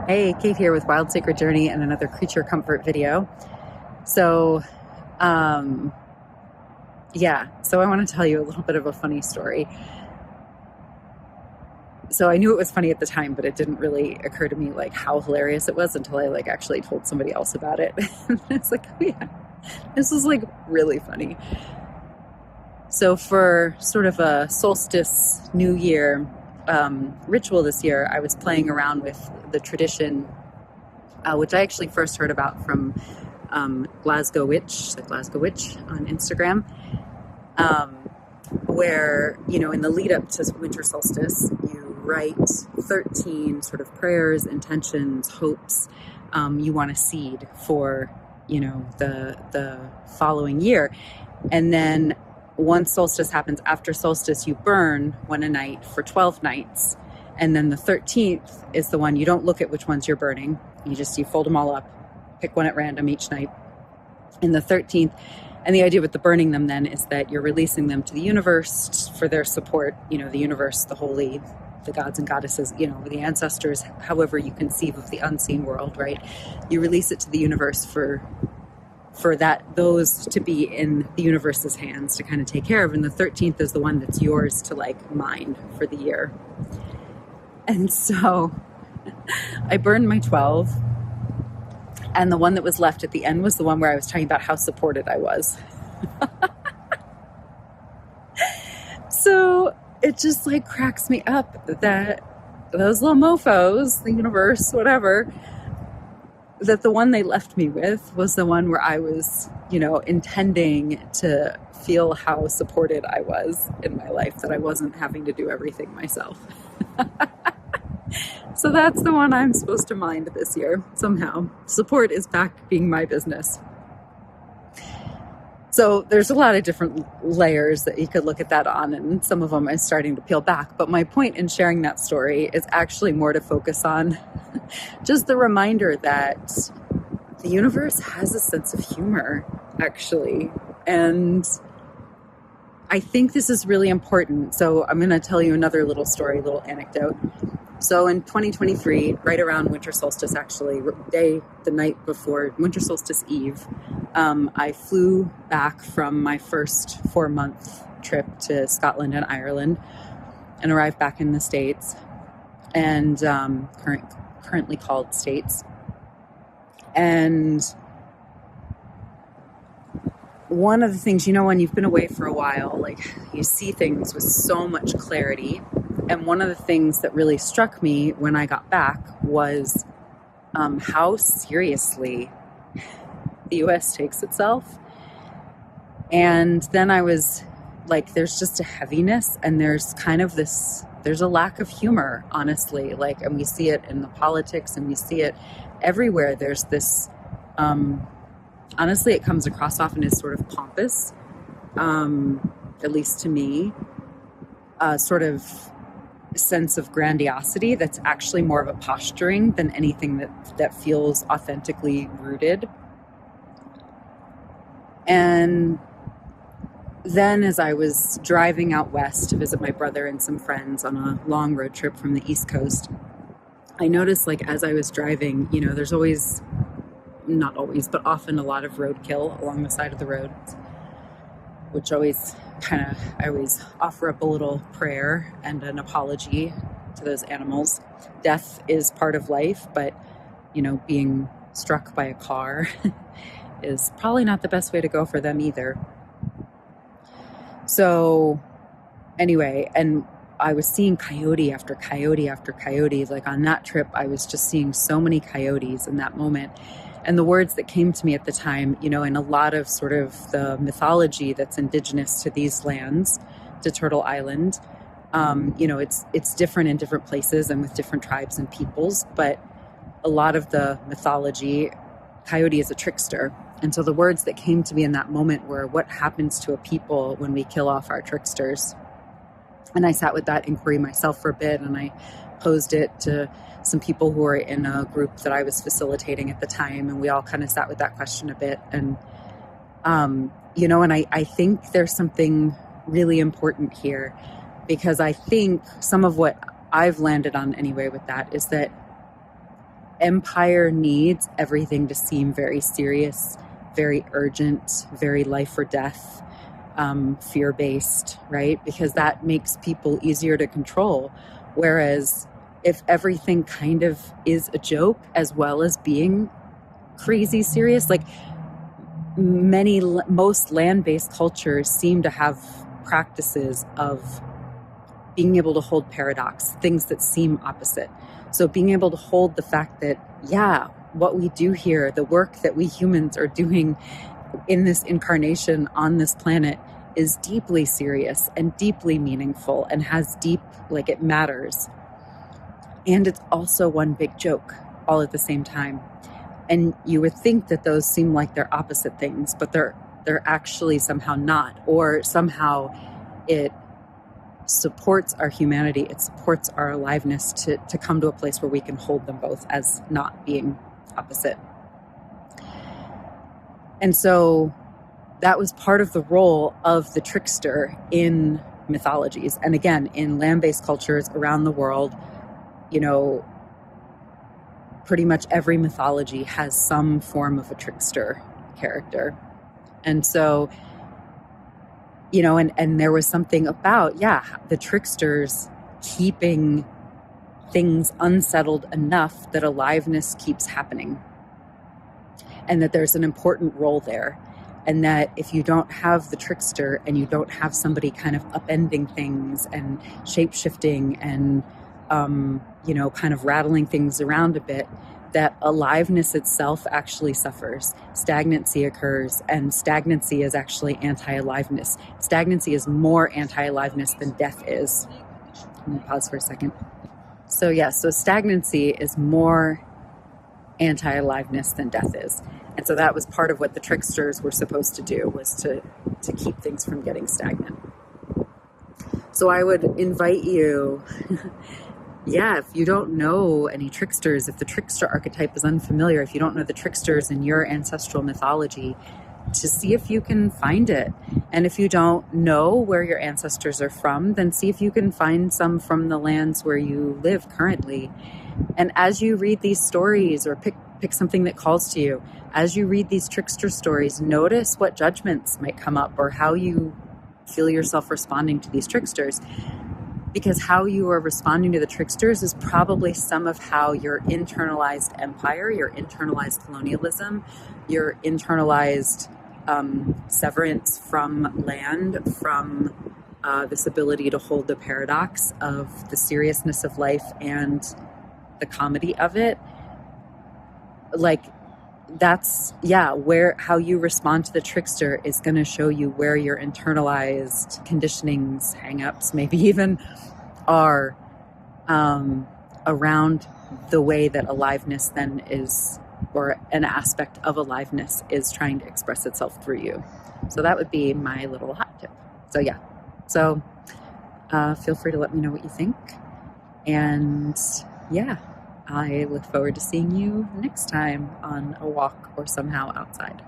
Hey, Kate here with Wild Sacred Journey and another creature comfort video. So, um, so I want to tell you a little bit of a funny story. So I knew it was funny at the time, but it didn't really occur to me like how hilarious it was until I actually told somebody else about it. And it's like, oh yeah, this is really funny. So for sort of a solstice New Year ritual this year, I was playing around with the tradition, which I actually first heard about from Glasgow Witch, the Glasgow Witch on Instagram, where, in the lead up to winter solstice, you write 13 sort of prayers, intentions, hopes you want to seed for, the following year. And then once solstice happens, after solstice, you burn one a night for 12 nights. And then the 13th is the one, you don't look at which ones you're burning. You fold them all up, pick one at random each night. And the 13th, and the idea with the burning them then is that you're releasing them to the universe for their support, the universe, the holy, the gods and goddesses, the ancestors, however you conceive of the unseen world, right? You release it to the universe for those to be in the universe's hands to kind of take care of. And the 13th is the one that's yours to mind for the year. And so I burned my 12, and the one that was left at the end was the one where I was talking about how supported I was. So it just cracks me up that those little mofos, the universe, whatever, that the one they left me with was the one where I was, intending to feel how supported I was in my life, that I wasn't having to do everything myself. So that's the one I'm supposed to mind this year, somehow. Support is back being my business. So there's a lot of different layers that you could look at that on, and some of them are starting to peel back. But my point in sharing that story is actually more to focus on just the reminder that the universe has a sense of humor, actually. And I think this is really important. So I'm going to tell you another little story, little anecdote. So in 2023, right around winter solstice, actually, the night before winter solstice eve, I flew back from my first 4-month trip to Scotland and Ireland and arrived back in the States, and currently called States. And one of the things, when you've been away for a while, you see things with so much clarity. And one of the things that really struck me when I got back was how seriously the U.S. takes itself. And then I was there's just a heaviness, and there's kind of there's a lack of humor, honestly. And we see it in the politics, and we see it everywhere. There's this, honestly, it comes across often as sort of pompous, at least to me, sort of sense of grandiosity that's actually more of a posturing than anything that feels authentically rooted. And then as I was driving out west to visit my brother and some friends on a long road trip from the East Coast, I noticed as I was driving, there's always, not always, but often a lot of roadkill along the side of the road, which always I always offer up a little prayer and an apology to those animals. Death is part of life, but, being struck by a car is probably not the best way to go for them either. So anyway, and I was seeing coyote after coyote after coyote. On that trip, I was just seeing so many coyotes in that moment. And the words that came to me at the time, in a lot of sort of the mythology that's indigenous to these lands, to Turtle Island, it's different in different places and with different tribes and peoples. But a lot of the mythology, coyote is a trickster. And so the words that came to me in that moment were, what happens to a people when we kill off our tricksters? And I sat with that inquiry myself for a bit, and I posed it to some people who were in a group that I was facilitating at the time, and we all kind of sat with that question a bit. And, and I think there's something really important here, because I think some of what I've landed on anyway with that is that empire needs everything to seem very serious, very urgent, very life or death, fear-based, right? Because that makes people easier to control. Whereas if everything kind of is a joke as well as being crazy serious, like most land-based cultures seem to have practices of being able to hold paradox, things that seem opposite. So being able to hold the fact that, yeah, what we do here, the work that we humans are doing in this incarnation on this planet is deeply serious and deeply meaningful and has deep, like, it matters. And it's also one big joke all at the same time. And you would think that those seem like they're opposite things, but they're actually somehow not, or somehow it supports our humanity, it supports our aliveness to come to a place where we can hold them both as not being opposite. And so that was part of the role of the trickster in mythologies. And again, in land-based cultures around the world, pretty much every mythology has some form of a trickster character. And so, and there was something about, the tricksters keeping things unsettled enough that aliveness keeps happening. And that there's an important role there. And that if you don't have the trickster and you don't have somebody kind of upending things and shape-shifting and, kind of rattling things around a bit, that aliveness itself actually suffers. Stagnancy occurs, and stagnancy is actually anti-aliveness. Stagnancy is more anti-aliveness than death is. Let me pause for a second. So stagnancy is more anti-aliveness than death is. And so that was part of what the tricksters were supposed to do, was to keep things from getting stagnant. So I would invite you, if you don't know any tricksters, if the trickster archetype is unfamiliar, if you don't know the tricksters in your ancestral mythology, to see if you can find it. And if you don't know where your ancestors are from, then see if you can find some from the lands where you live currently. And as you read these stories, or pick something that calls to you, as you read these trickster stories, notice what judgments might come up or how you feel yourself responding to these tricksters. Because how you are responding to the tricksters is probably some of how your internalized empire, your internalized colonialism, your internalized severance from land, from this ability to hold the paradox of the seriousness of life and the comedy of it. Like, that's, how you respond to the trickster is going to show you where your internalized conditionings, hang-ups, maybe even are around the way that aliveness then is, or an aspect of aliveness is trying to express itself through you. So that would be my little hot tip. So feel free to let me know what you think. And I look forward to seeing you next time on a walk or somehow outside.